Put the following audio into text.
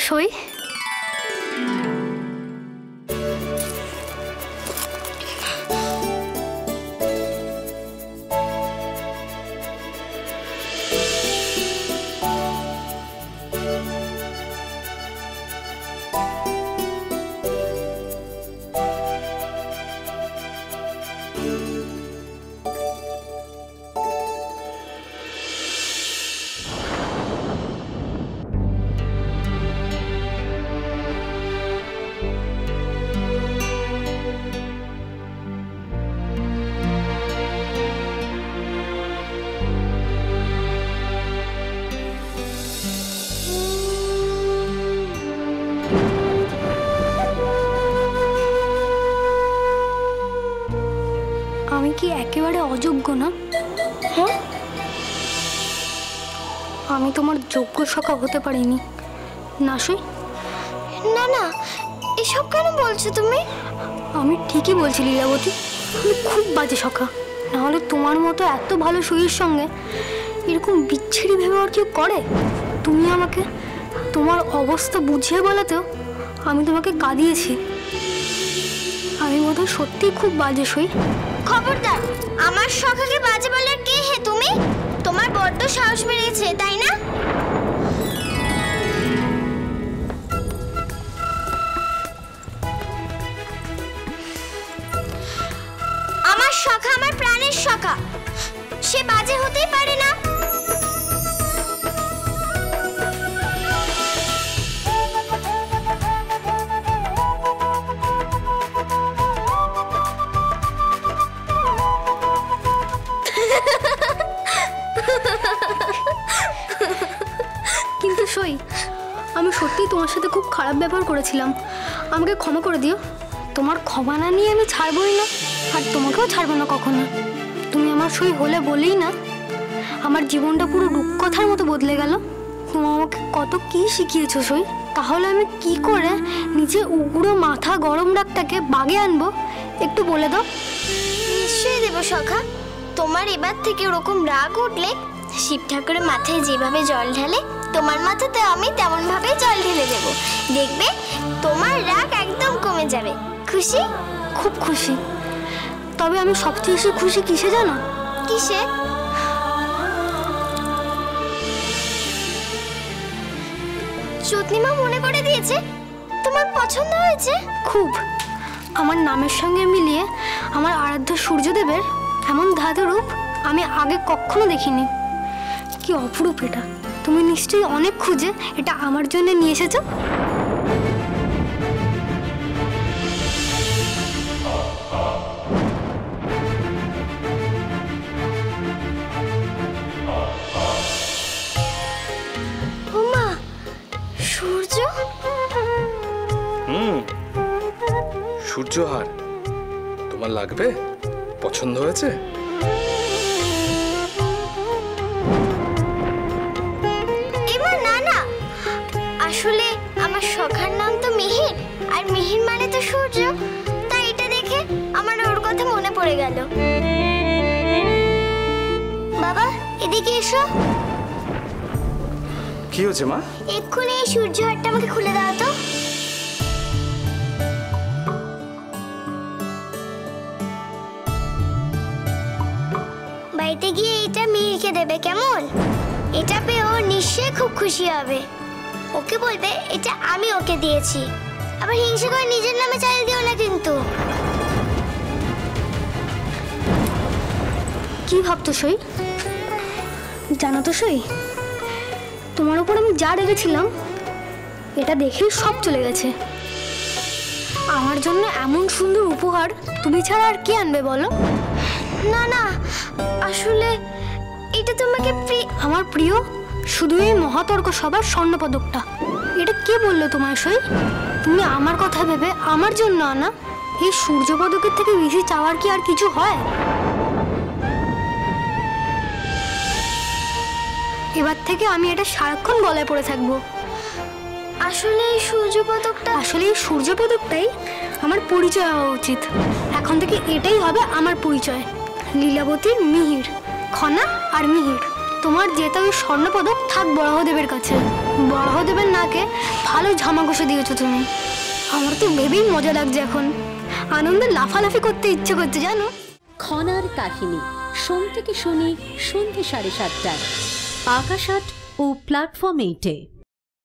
সই আমি কি একেবারে অযোগ্য না? হ্যাঁ, আমি তোমার যোগ্য সখা হতে পারিনি না সই? না না, এসব কেন বলছো তুমি? আমি ঠিকই বলছি লীলাবতী, আমি খুব বাজে সখা। নাহলে তোমার মতো এত ভালো সইয়ের সঙ্গে এরকম বিচ্ছিরি ব্যবহার কেউ করে? তুমি আমাকে তোমার অবস্থা বুঝিয়ে বলাতেও আমি তোমাকে কাঁদিয়েছি। আমি বোধহয় সত্যিই খুব বাজে সই। খবরদার, আমার সখাকে বাজে বলার কে হে তুমি? তোমার বড্ড সাহস বেড়েছে, তাই না? আমার সখা আমার প্রাণের সখা, সে বাজে হতেই পারে না। কিন্তু সই, আমি সত্যিই তোমার সাথে খুব খারাপ ব্যবহার করেছিলাম, আমাকে ক্ষমা করে দিও। তোমার ক্ষমা না নিয়ে আমি ছাড়বই না, আর তোমাকেও ছাড়বো না কখনো। তুমি আমার সই হলে বলেই না আমার জীবনটা পুরো রূপকথার মতো বদলে গেল। তুমি আমাকে কত কি শিখিয়েছো সই। তাহলে আমি কি করে নিজে উগ্র মাথা গরম রাগটাকে বাগে আনবো একটু বলে দাও। নিশ্চয়ই দেব সখা। তোমার এবার থেকে ওরকম রাগ উঠলে শিব ঠাকুরের মাথায় যেভাবে জল ঢালে, তোমার মাথাতে আমি তেমন ভাবে জল ঢেলে দেব। দেখবে তোমার রাগ একদম কমে যাবে। খুশি? খুব খুশি। তবে আমি সবচেয়ে বেশি খুশি কিসে জানো? কিসে? চুতনিমা মনে করে দিয়েছে তোমার পছন্দ হয়েছে। খুব। আমার নামের সঙ্গে মিলিয়ে আমার আরাধ্য সূর্যদেবের এমন ধাতু রূপ আমি আগে কখনো দেখিনি। কি অপরূপ এটা! তুমি নিশ্চয়ই অনেক খুঁজে এটা আমার জন্য নিয়ে এসেছো। ওমা, সূর্য! সূর্যহার তোমার লাগবে? পছন্দ হয়েছে? এবার না না, আসলে আমার সখার নাম তো মিহির, আর মিহির মানে তো সূর্য, তাই এটা দেখে আমার ওর কথা মনে পড়ে গেল। বাবা, এদিকে এসো। কি হয়েছে মা? এক্ষুনি এই সূর্যহারটা আমাকে খুলে দাও তো। বাড়িতে গিয়ে এটা মিহিরকে দেবে, কেমন? এটা পেয়ে ও নিশ্চয়ই খুব খুশি হবে। ওকে বলবে এটা আমি ওকে দিয়েছি। আবার হিংসা করে নিজের নামে চালিয়ে দিও না কিন্তু। কি ভাবতো সই? জানো তো সই, তোমার উপর আমি যা রেগেছিলাম এটা দেখেই সব চলে গেছে। আমার জন্য এমন সুন্দর উপহার তুমি ছাড়া আর কে আনবে বলো? না না, আসলে এটা তোমাকে আমার প্রিয় শুধু এই মহাতর্ক সবার স্বর্ণপদকটা। এটা কে বললো তোমায় সই? তুমি আমার কথা ভেবে আমার জন্য আনা এই সূর্য পদকের থেকে বেশি চাওয়ার কি আর কিছু হয়? এবার থেকে আমি এটা সারাক্ষণ গলায় পড়ে থাকবো। আসলে এই সূর্য পদকটাই আমার পরিচয় হওয়া উচিত। এখন থেকে এটাই হবে আমার পরিচয়, লীলাবতীর মিহির, খনা আর মিহির। তোমার যেটা ওই স্বর্ণপদক থাক বরাহদেবের কাছে। বড়দেবের নাকে ভালো ঝামা ঘষে দিয়েছো তুমি। আমার তো ভেবেই মজা লাগছে এখন, আনন্দে লাফালাফি করতে ইচ্ছে করছে জানো। খনার কাহিনী সোম থেকে শনি সন্ধ্যে 7:30টায় আকাশ 8 ও প্ল্যাটফর্ম 8-এ।